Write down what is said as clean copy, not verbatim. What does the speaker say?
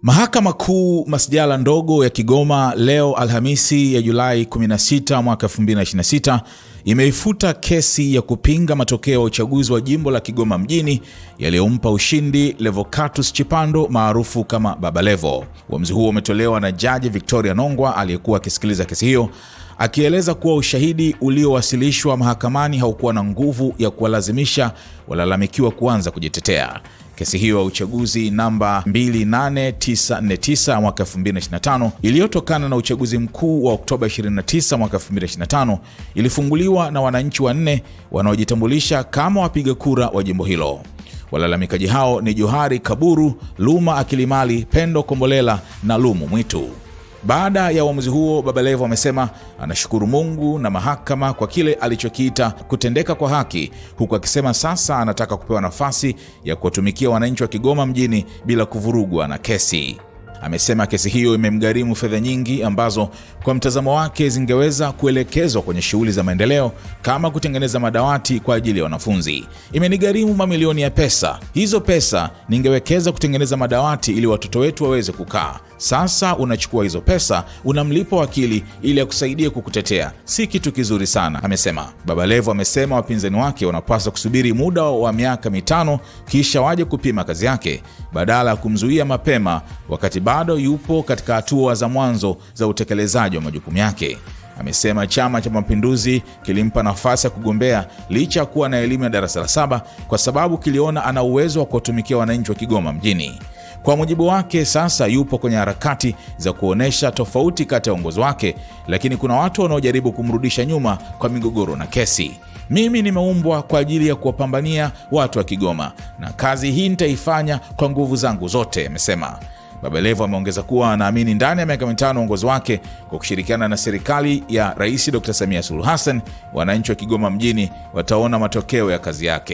Mahakama Kuu Masjala ndogo ya Kigoma leo Alhamisi ya Julai 16 mwaka 2026 imeifuta kesi ya kupinga matokeo ya uchaguzi wa jimbo la Kigoma mjini yaliyompa ushindi Levocatus Chipando maarufu kama Baba Levo. Uamuzi huo umetolewa na Jaji Victoria Nongwa aliyekuwa akisikiliza kesi hiyo, akieleza kuwa ushahidi uliowasilishwa mahakamani haukuwa na nguvu ya kuwalazimisha walalamikiwa kuanza kujitetea. Kesi hiyo ya uchaguzi namba 28949 mwaka 2025 iliyotokana na uchaguzi mkuu wa Oktoba 29 mwaka 2025 ilifunguliwa na wananchi wanne wanaojitambulisha kama wapiga kura wa jimbo hilo. Walalamikaji hao ni Johari Kaburu, Luma Akilimali, Pendo Kombolela na Lumu Mwitu. Baada ya uamuzi huo, Baba Levo amesema anashukuru Mungu na mahakama kwa kile alichokiita kutendeka kwa haki, huku akisema sasa anataka kupewa nafasi ya kuwatumikia wananchi wa Kigoma mjini bila kuvurugwa na kesi. Amesema kesi hiyo imemgharimu fedha nyingi ambazo kwa mtazamo wake zingeweza kuelekezwa kwenye shughuli za maendeleo kama kutengeneza madawati kwa ajili ya wanafunzi. Imenigharimu mamilioni ya pesa. Hizo pesa ningewekeza kutengeneza madawati ili watoto wetu waweze kukaa. Sasa unachukua hizo pesa unamlipa wakili ili akusaidie kukutetea. Si kitu kizuri sana, amesema. Baba Levo amesema wapinzani wake wanapaswa kusubiri muda wa miaka 5 kisha waje kupima kazi yake badala ya kumzuia mapema wakati bado yupo katika hatua za mwanzo za utekelezaji wa majukumu yake. Amesema Chama cha Mapinduzi kilimpa nafasi ya kugombea licha ya kuwa na elimu ya darasa la 7 kwa sababu kiliona ana uwezo wa kuwatumikia wananchi wa Kigoma mjini. Kwa mujibu wake, sasa yupo kwenye harakati za kuonesha tofauti kati ya uongozi wake, lakini kuna watu wanaojaribu kumrudisha nyuma kwa migogoro na kesi. Mimi nimeumbwa kwa ajili ya kuwapambania watu wa Kigoma na kazi hii nitaifanya kwa nguvu zangu zote, amesema. Baba Levo ameongeza kuwa anaamini ndani ya miaka 5 uongozi wake kwa kushirikiana na serikali ya Rais Dr. Samia Suluhu Hassan, wananchi wa Kigoma mjini wataona matokeo ya kazi yake.